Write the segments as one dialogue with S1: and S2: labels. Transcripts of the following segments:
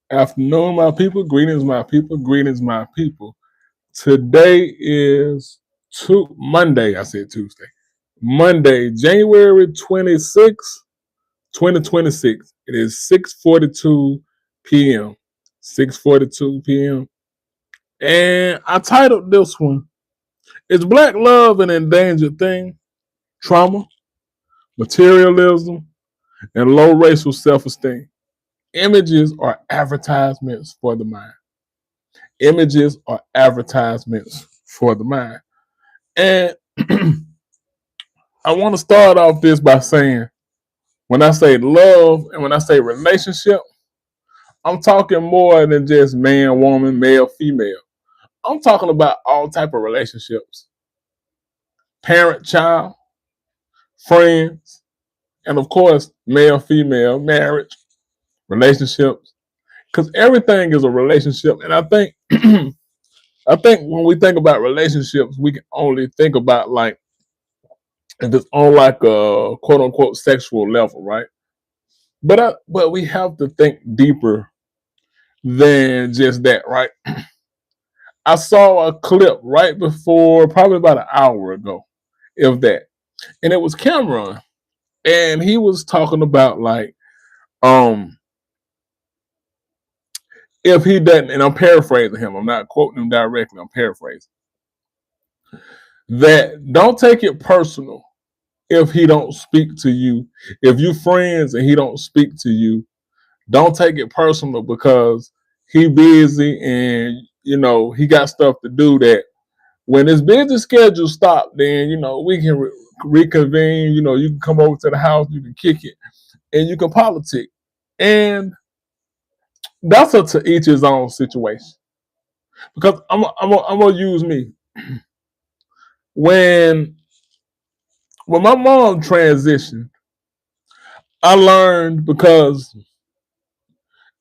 S1: Afternoon, my people. Greetings, my people. Greetings, my people. Today is Monday. I said Tuesday. Monday, January 26th, 2026. It is 6:42 p.m. 6:42 p.m. And I titled this one, Is Black Love an Endangered Thing? Trauma, Materialism, and Low Racial Self-Esteem. Images are advertisements for the mind. Images are advertisements for the mind. And I want to start off this by saying, when I say love and when I say relationship, I'm talking more than just man, woman, male, female. I'm talking about all type of relationships. Parent, child, friends, and of course, male, female, marriage, relationships. Because everything is a relationship. And I think I think when we think about relationships, we can only think about like if it's on like a quote unquote sexual level, right? But we have to think deeper than just that, right? I saw a clip right before, probably about an hour ago, of that, and it was Cameron, and he was talking about like, if he doesn't, and I'm paraphrasing him, I'm not quoting him directly, I'm paraphrasing that. Don't take it personal if he don't speak to you. If you friends and he don't speak to you, don't take it personal because he busy and he got stuff to do. That when his busy schedule stop, then we can reconvene. You can come over to the house, you can kick it, and you can politic. And that's up to each his own situation. Because I'm gonna use me. When my mom transitioned, I learned, because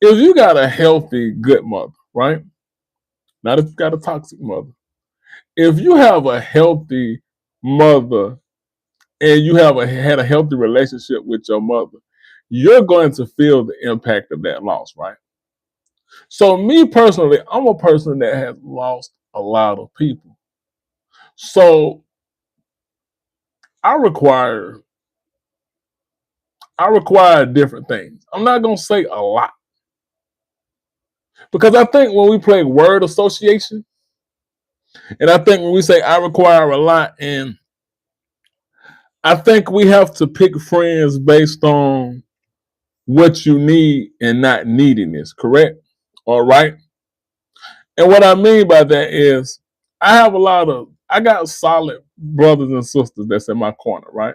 S1: if you got a healthy, good mother, right? Not if you got a toxic mother. If you have a healthy mother and you had a healthy relationship with your mother, you're going to feel the impact of that loss, right? So me personally, I'm a person that has lost a lot of people. So I require different things. I'm not gonna say a lot because I think when we play word association, and I think when we say I require a lot, and I think we have to pick friends based on what you need and not needing this, correct? All right. And what I mean by that is I got solid brothers and sisters that's in my corner, right?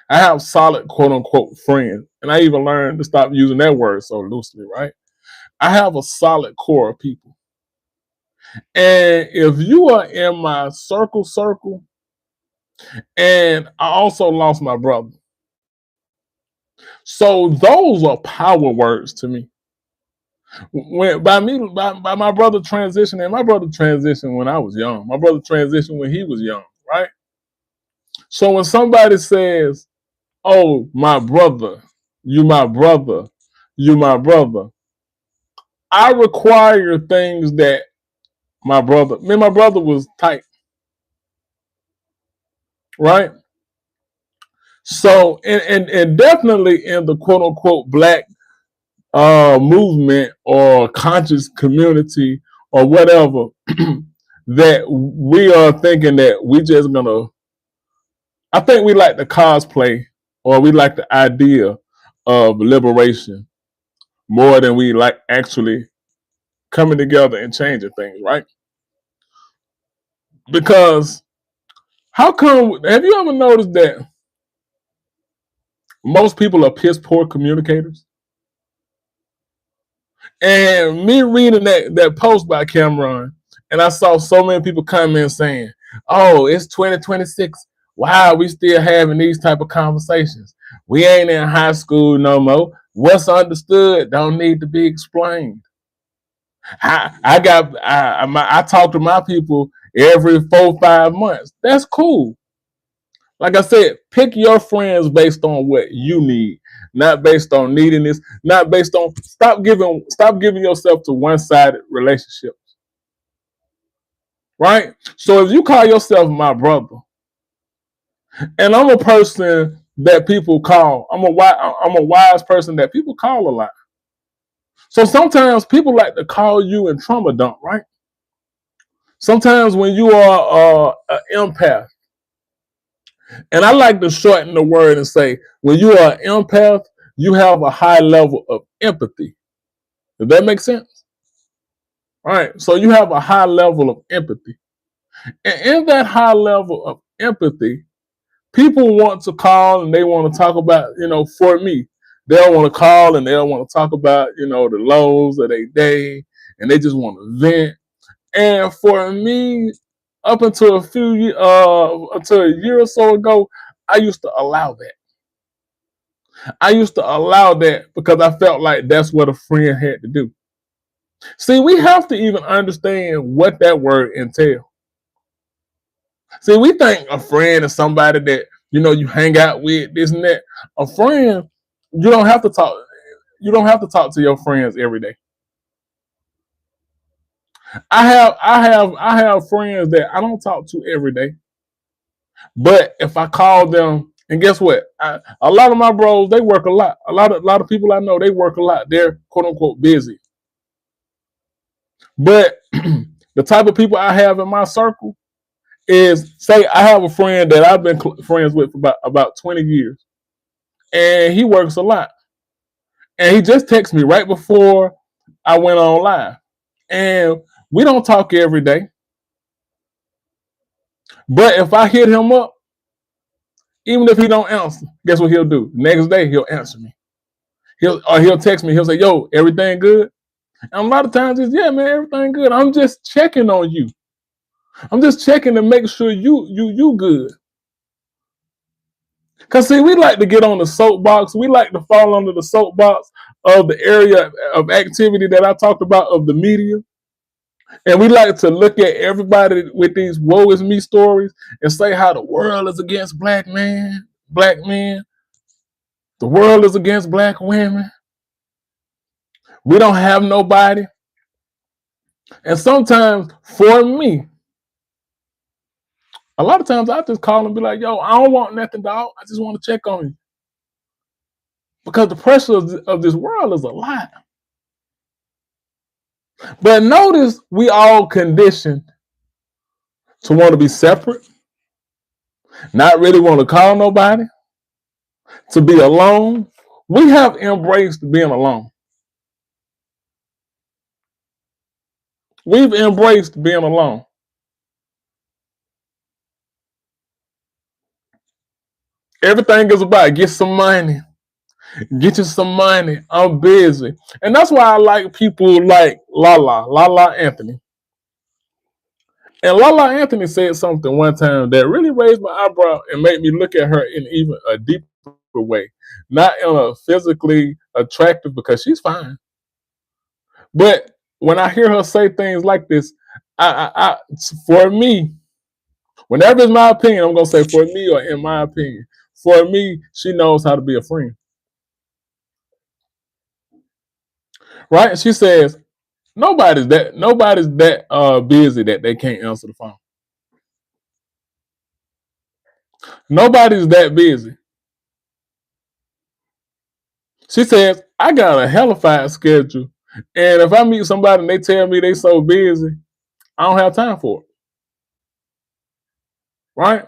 S1: I have solid quote unquote friends. And I even learned to stop using that word so loosely, right? I have a solid core of people. And if you are in my circle, and I also lost my brother. So those are power words to me. When by my brother transitioning, and my brother transitioned when I was young. My brother transitioned when he was young, right? So when somebody says, "Oh, my brother, you my brother, you my brother," I require things that my brother was tight, right? So and definitely in the quote unquote black movement or conscious community or whatever, that we are thinking that we just gonna. I think we like the cosplay, or we like the idea of liberation more than we like actually coming together and changing things, right? Because how come? Have you ever noticed that most people are piss poor communicators? And me reading that post by Cameron, and I saw so many people come in saying, "Oh, it's 2026. Wow, we still having these type of conversations. We ain't in high school no more. What's understood don't need to be explained." I talk to my people every 4 5 months. That's cool. Like I said, pick your friends based on what you need, not based on neediness, not based on stop giving yourself to one-sided relationships. Right? So if you call yourself my brother, and I'm a person that people call, I'm a wise person that people call a lot. So sometimes people like to call you and trauma dump, right? Sometimes when you are an empath, and I like to shorten the word and say, when you are an empath, you have a high level of empathy. Does that make sense? All right. So you have a high level of empathy. And in that high level of empathy, people want to call and they want to talk about, for me, they'll want to call and they'll want to talk about, the lows of their day, and they just want to vent. And for me, up until until a year or so ago, I used to allow that. I used to allow that because I felt like that's what a friend had to do. See, we have to even understand what that word entails. See, we think a friend is somebody that you hang out with, this and that. A friend, you don't have to talk. You don't have to talk to your friends every day. I have friends that I don't talk to every day. But if I call them, and guess what? A lot of my bros, they work a lot. A lot of people I know, they work a lot. They're quote unquote busy. But the type of people I have in my circle is, say I have a friend that I've been friends with for about 20 years, and he works a lot. And he just texted me right before I went on live. And we don't talk every day. But if I hit him up, even if he don't answer, guess what he'll do? Next day he'll answer me. He'll text me. He'll say, "Yo, everything good?" And a lot of times it's, "Yeah, man, everything good. I'm just checking on you. I'm just checking to make sure you good." Cause see, we like to get on the soapbox. We like to fall under the soapbox of the area of activity that I talked about of the media. And we like to look at everybody with these woe is me stories and say how the world is against black men. The world is against black women. We don't have nobody. And sometimes for me, a lot of times I just call and be like, "Yo, I don't want nothing, dog. I just want to check on you." Because the pressure of this world is a lot. But notice we all conditioned to want to be separate, not really want to call nobody, to be alone. We have embraced being alone. We've embraced being alone. Everything is about get some money, get you some money. I'm busy. And that's why I like people like Lala Anthony. And Lala Anthony said something one time that really raised my eyebrow and made me look at her in even a deeper way. Not in a physically attractive, because she's fine. But when I hear her say things like this, for me, whenever it's my opinion, I'm gonna say for me or in my opinion. For me, she knows how to be a friend. Right? She says, nobody's that busy that they can't answer the phone. Nobody's that busy. She says, I got a hellified schedule. And if I meet somebody and they tell me they so busy, I don't have time for it. Right?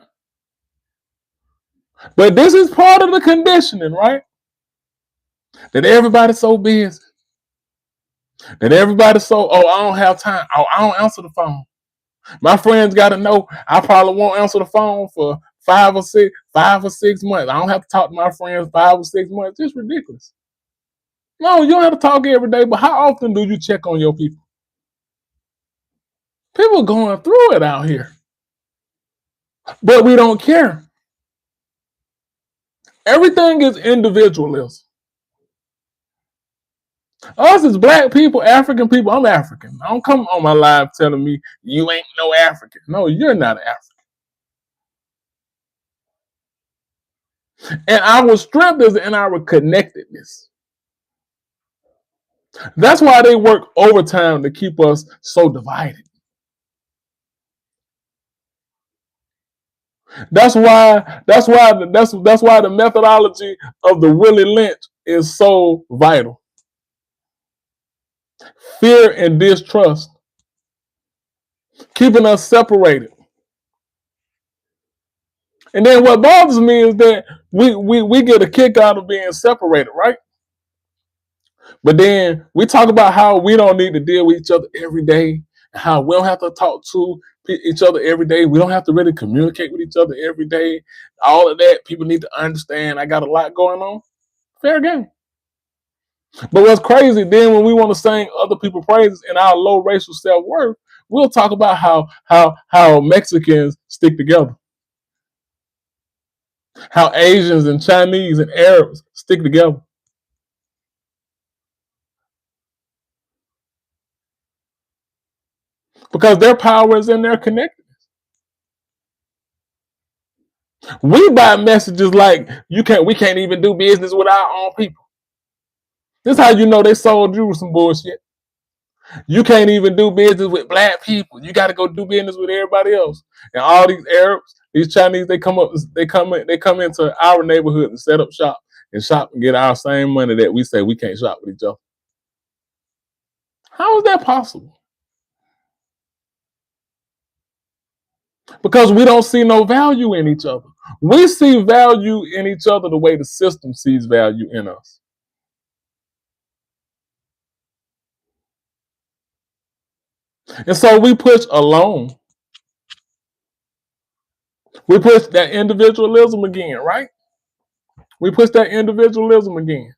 S1: But this is part of the conditioning, right? That everybody's so busy. That everybody's so, oh, I don't have time. Oh, I don't answer the phone. My friends got to know I probably won't answer the phone for 5 or 6 months. I don't have to talk to my friends 5 or 6 months. It's ridiculous. No, you don't have to talk every day, but how often do you check on your people? People are going through it out here, but we don't care. Everything is individualism. Us as black people, African people, I'm African. I don't come on my live telling me you ain't no African. No, you're not African. And our strength is in our connectedness. That's why they work overtime to keep us so divided. That's why the methodology of the Willie Lynch is so vital. Fear and distrust, keeping us separated. And then what bothers me is that we get a kick out of being separated, right? But then we talk about how we don't need to deal with each other every day, how we don't have to talk to each other every day. We don't have to really communicate with each other every day. All of that, people need to understand. I got a lot going on. Fair game. But what's crazy, then when we want to sing other people's praises in our low racial self-worth, we'll talk about how Mexicans stick together, how Asians and Chinese and Arabs stick together. Because their power is in their connectedness. We buy messages like we can't even do business with our own people. This is how you know they sold you some bullshit. You can't even do business with black people. You got to go do business with everybody else. And all these Arabs, these Chinese, they come into our neighborhood and set up shop and get our same money that we say we can't shop with each other. How is that possible? Because we don't see no value in each other. We see value in each other the way the system sees value in us. And so we push alone. We push that individualism again, right? We push that individualism again.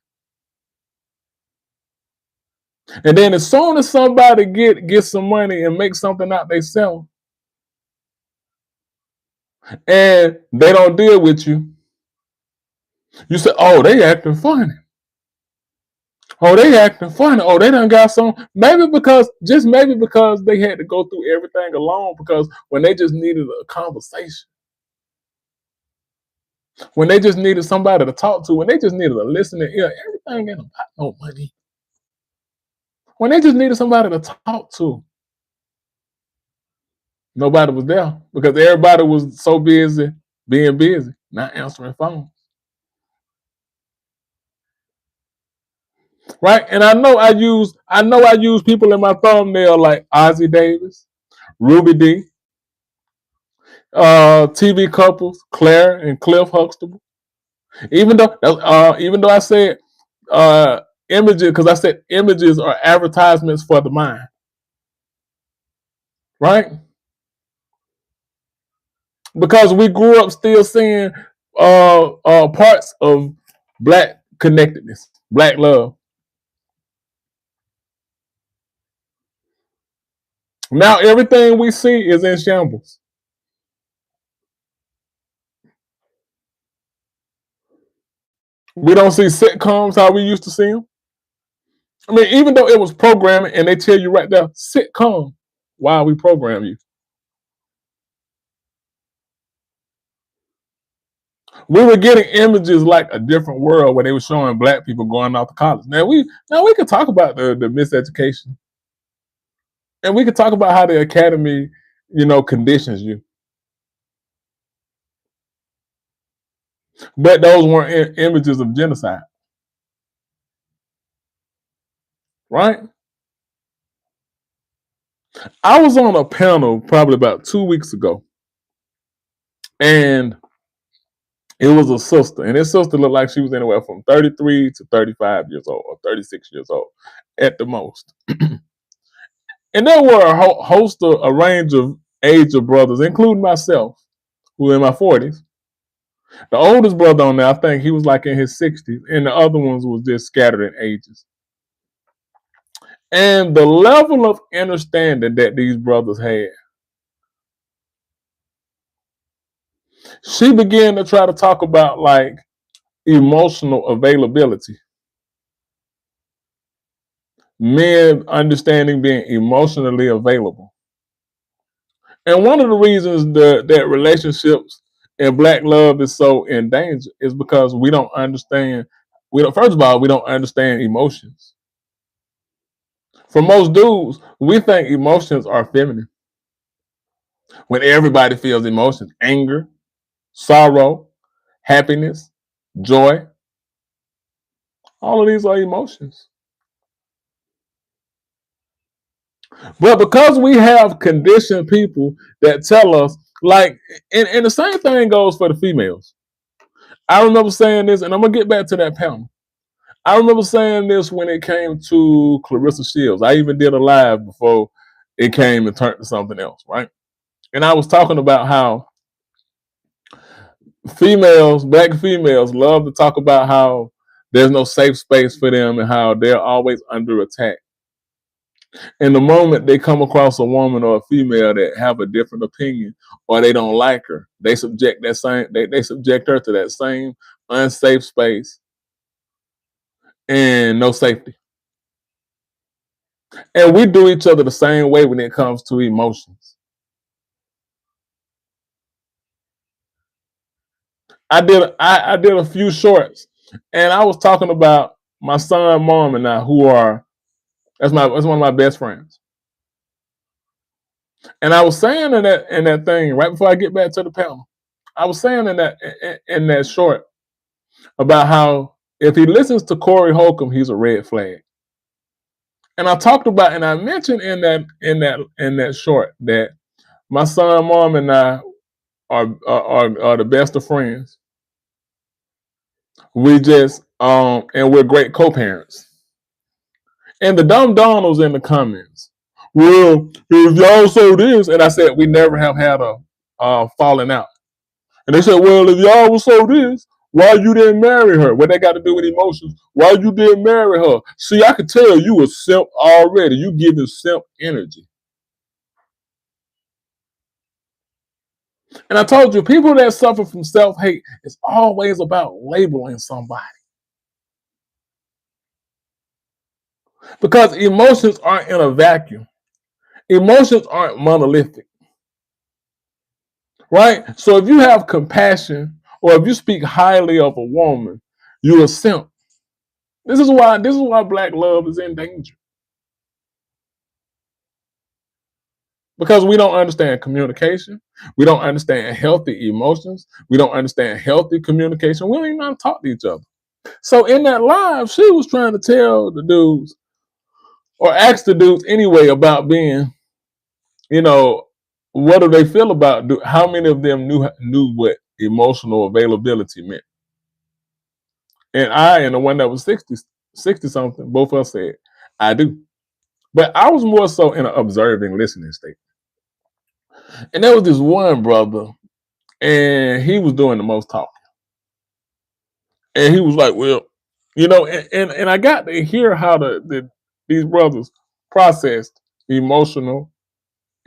S1: And then as soon as somebody get some money and make something out themselves, and they don't deal with you, you say, oh, they acting funny. Oh, they acting funny. Oh, they done got some. Maybe because they had to go through everything alone, because when they just needed a conversation, when they just needed somebody to talk to, when they just needed a listening ear, everything ain't about no money. When they just needed somebody to talk to, nobody was there because everybody was so busy being busy, not answering phones. Right? And I use people in my thumbnail like Ozzie Davis, Ruby D, TV couples, Claire and Cliff Huxtable. Even though I said images, because I said images are advertisements for the mind. Right? Because we grew up still seeing parts of black connectedness, black love. Now everything we see is in shambles. We don't see sitcoms how we used to see them. I mean, even though it was programming and they tell you right there, sitcom, why we program you. We were getting images like a different world where they were showing black people going off to college. Now we could talk about the miseducation. And we could talk about how the academy, conditions you. But those weren't images of genocide. Right? I was on a panel probably about 2 weeks ago, and it was a sister, and this sister looked like she was anywhere from 33 to 35 years old, or 36 years old at the most. And there were a range of age of brothers, including myself, who in my 40s. The oldest brother on there, I think he was like in his 60s, and the other ones was just scattered in ages. And the level of understanding that these brothers had, she began to try to talk about like emotional availability. Men understanding being emotionally available. And one of the reasons that relationships and black love is so endangered is because we don't understand. We don't. First of all, we don't understand emotions. For most dudes, we think emotions are feminine. When everybody feels emotions, anger, sorrow, happiness, joy, all of these are emotions. But because we have conditioned people that tell us, like, and the same thing goes for the females. I remember saying this, and I'm gonna get back to that panel. I remember saying this when it came to Clarissa Shields. I even did a live before it came and turned to something else, right? And I was talking about how females, black females, love to talk about how there's no safe space for them and how they're always under attack. And the moment they come across a woman or a female that have a different opinion or they don't like her, they subject her to that same unsafe space and no safety. And we do each other the same way when it comes to emotions. I did a few shorts, and I was talking about my son, mom, and I, who are that's one of my best friends. And I was saying in that thing right before I get back to the panel, I was saying in that short about how if he listens to Corey Holcomb, he's a red flag. And I talked about and I mentioned in that short that my son, mom, and I are the best of friends. We just and we're great co-parents. And the dumb Donalds in the comments. Well, if y'all so this, and I said we never have had a falling out. And they said, well, if y'all was so this, why you didn't marry her? What they got to do with emotions? Why you didn't marry her? See, I could tell you a simp already. You giving simp energy. And I told you, people that suffer from self-hate, it's always about labeling somebody. Because emotions aren't in a vacuum. Emotions aren't monolithic. Right? So if you have compassion or if you speak highly of a woman, you're a simp. This is why black love is endangered. Because we don't understand communication. We don't understand healthy emotions. We don't understand healthy communication. We don't even know how to talk to each other. So in that live, she was trying to tell the dudes or ask the dudes anyway about being, you know, what do they feel about how many of them knew what emotional availability meant. And the one that was 60 something, both of us said, I do. But I was more so in an observing, listening state. And there was this one brother, and he was doing the most talking. And he was like, well, and I got to hear how these brothers processed emotional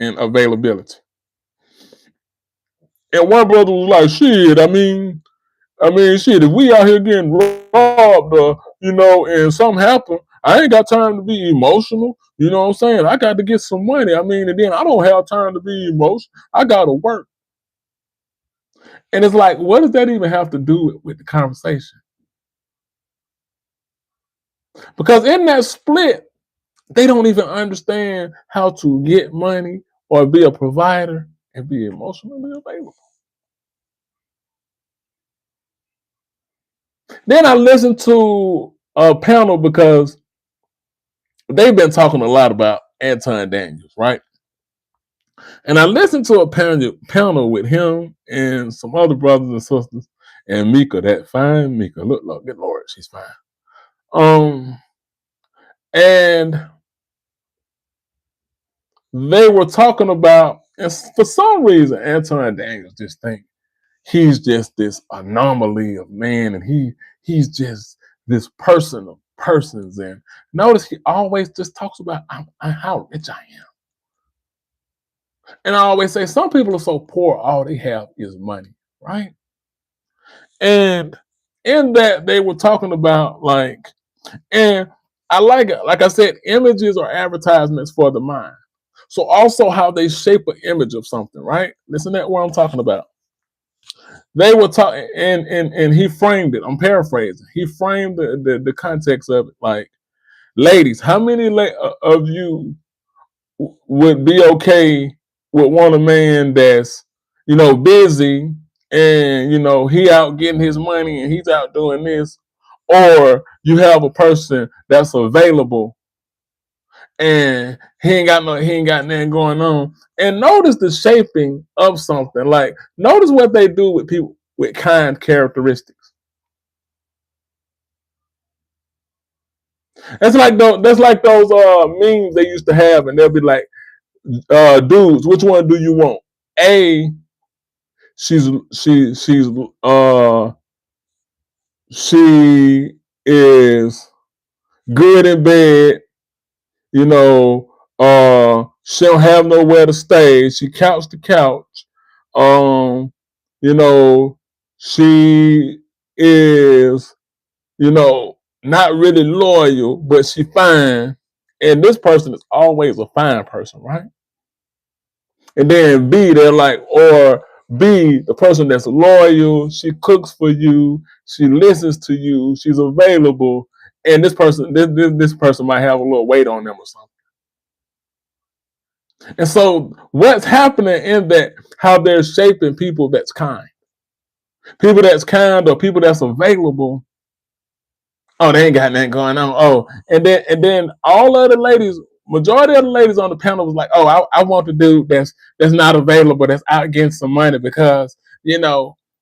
S1: and availability. And one brother was like, shit, shit, if we out here getting robbed, and something happen, I ain't got time to be emotional. You know what I'm saying? I got to get some money. And then I don't have time to be emotional. I got to work. And it's like, what does that even have to do with the conversation? Because in that split, they don't even understand how to get money or be a provider and be emotionally available. Then I listened to a panel because they've been talking a lot about Anton Daniels, right? And I listened to a panel with him and some other brothers and sisters, and Mika, that fine Mika. Look, good Lord, she's fine. And they were talking about, and for some reason, Anton Daniels just think he's just this anomaly of man, and he's just this person of persons. And notice he always just talks about how rich I am. And I always say some people are so poor, all they have is money, right? And in that they were talking about and I like it. Like I said, images are advertisements for the mind. So also how they shape an image of something, right? Listen to what I'm talking about. They were talking, and he framed it. I'm paraphrasing. He framed the context of it like, ladies, how many of you would be okay with want a man that's, busy, and he out getting his money and he's out doing this, or you have a person that's available and he ain't got nothing going on. And notice the shaping of something. Like, notice what they do with people with kind characteristics. That's like those memes they used to have, and they'll be like, dudes, which one do you want? A, she's uh she is good in bed, you know, she don't have nowhere to stay. She couch to couch. Um, you know, she is, not really loyal, but she fine. And this person is always a fine person, right? And then B, they're like, or B, the person that's loyal, she cooks for you, she listens to you, she's available, and this person might have a little weight on them or something. And so what's happening in that, how they're shaping people that's kind or people that's available. Oh, they ain't got nothing going on. Oh, and then all of the ladies, majority of the ladies on the panel was like, oh, I want the dude that's not available, that's out getting some money, because I'm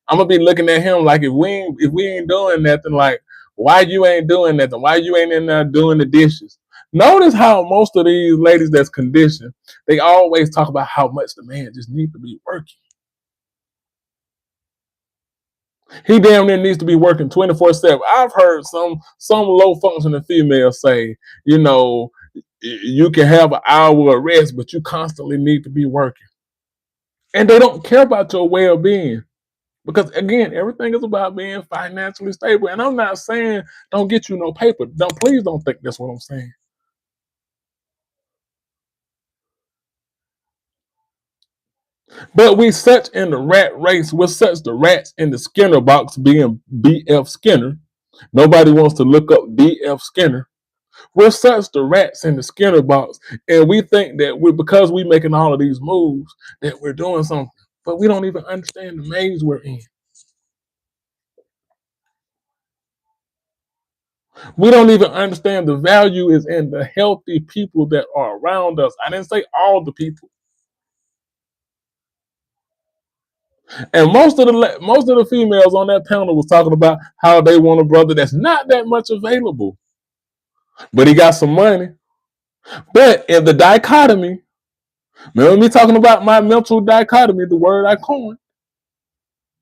S1: gonna be looking at him like, if we ain't doing nothing, like, why you ain't doing nothing? Why you ain't in there doing the dishes? Notice how most of these ladies that's conditioned, they always talk about how much the man just needs to be working. He damn near needs to be working 24/7. I've heard some low functioning females say, you can have an hour of rest, but you constantly need to be working. And they don't care about your well being. Because again, everything is about being financially stable. And I'm not saying don't get you no paper. Please don't think that's what I'm saying. But we such in the rat race, we're such the rats in the Skinner box being BF Skinner. Nobody wants to look up BF Skinner. We're such the rats in the Skinner box, and we think that because we're making all of these moves that we're doing something, but we don't even understand the maze we're in. We don't even understand the value is in the healthy people that are around us. I didn't say all the people, and most of the females on that panel was talking about how they want a brother that's not that much available, but he got some money. But in the dichotomy, remember me talking about my mental dichotomy, the word I coined,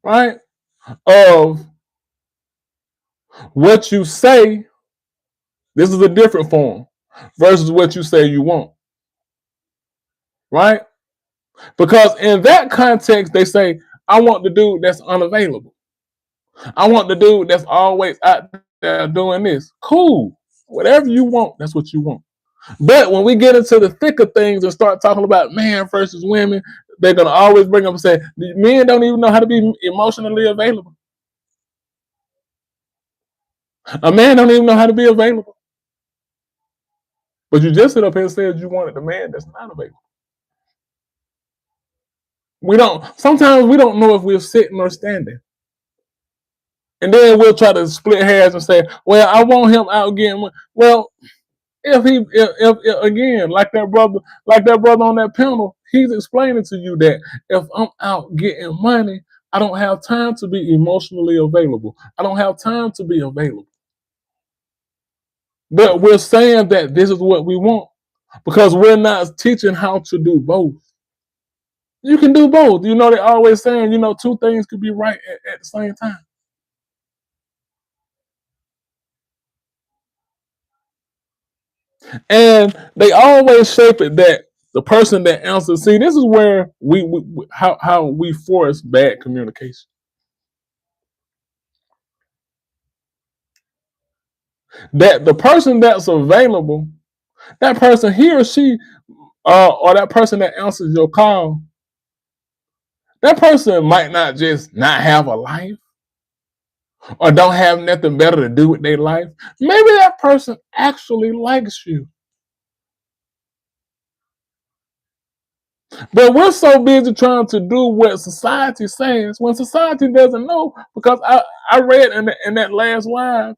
S1: right? Of what you say, this is a different form, versus what you say you want, right? Because in that context, they say, I want the dude that's unavailable. I want the dude that's always out there doing this. Cool. Whatever you want, that's what you want. But when we get into the thick of things and start talking about man versus women, they're going to always bring up and say, men don't even know how to be emotionally available. A man don't even know how to be available. But you just sit up here and said you wanted the man that's not available. Sometimes we don't know if we're sitting or standing. And then we'll try to split hairs and say, well, I want him out getting money. Well, if again, like that brother on that panel, he's explaining to you that if I'm out getting money, I don't have time to be emotionally available. I don't have time to be available. But we're saying that this is what we want because we're not teaching how to do both. You can do both. They're always saying, two things could be right at the same time. And they always shape it that the person that answers, see, this is where how we force bad communication. That the person that's available, that person, he or she, or that person that answers your call, That person might not just not have a life or don't have nothing better to do with their life. Maybe that person actually likes you. But we're so busy trying to do what society says when society doesn't know. Because I read in that last line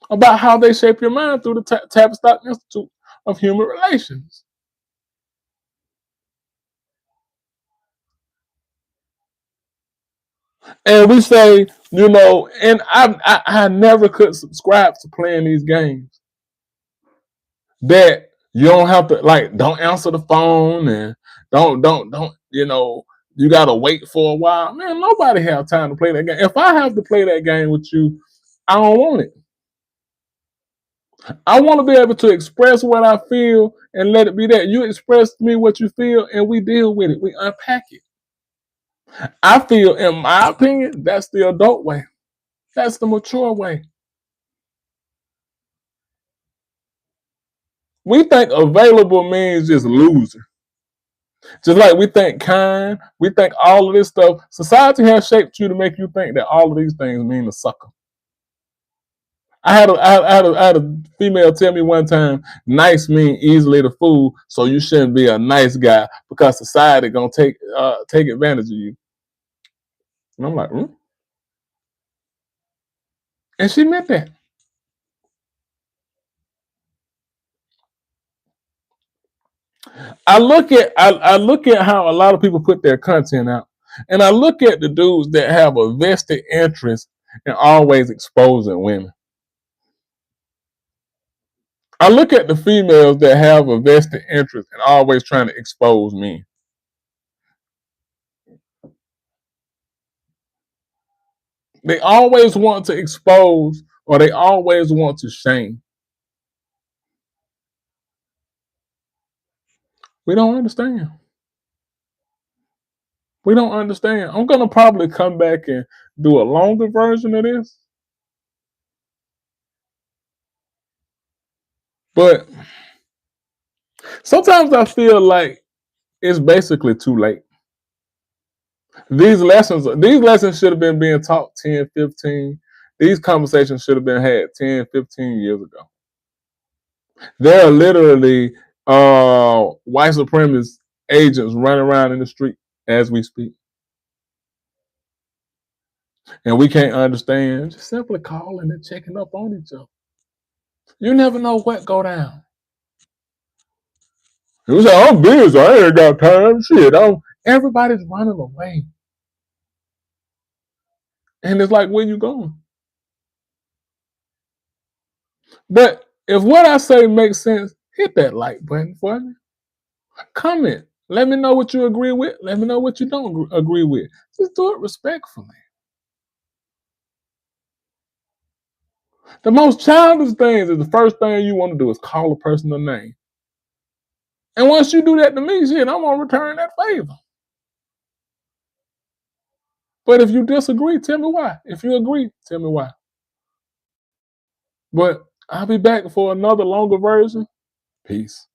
S1: about how they shape your mind through the Tavistock Institute of Human Relations. And we say, and I never could subscribe to playing these games. That you don't have to don't answer the phone and don't you gotta wait for a while. Man, nobody have time to play that game. If I have to play that game with you, I don't want it. I want to be able to express what I feel and let it be that. You express to me what you feel and we deal with it. We unpack it. I feel, in my opinion, that's the adult way. That's the mature way. We think available means just loser. Just like we think kind, we think all of this stuff. Society has shaped you to make you think that all of these things mean a sucker. I had a female tell me one time, nice mean easily to fool, so you shouldn't be a nice guy because society gonna take advantage of you. And I'm like, and she meant that. I look at how a lot of people put their content out, and I look at the dudes that have a vested interest in always exposing women. I look at the females that have a vested interest in always trying to expose men. They always want to expose or they always want to shame. We don't understand. We don't understand. I'm gonna probably come back and do a longer version of this, but sometimes I feel like it's basically too late. These lessons should have been being taught 10, 15. These conversations should have been had 10, 15 years ago. There are literally white supremacist agents running around in the street as we speak. And we can't understand, just simply calling and checking up on each other. You never know what go down. You say, I'm busy, I ain't got time. Shit, everybody's running away. And it's like, where you going? But if what I say makes sense, hit that like button for me. Comment. Let me know what you agree with. Let me know what you don't agree with. Just do it respectfully. The most childish things is the first thing you want to do is call a person a name. And once you do that to me, shit, I'm gonna return that favor. But if you disagree, tell me why. If you agree, tell me why. But I'll be back for another longer version. Peace.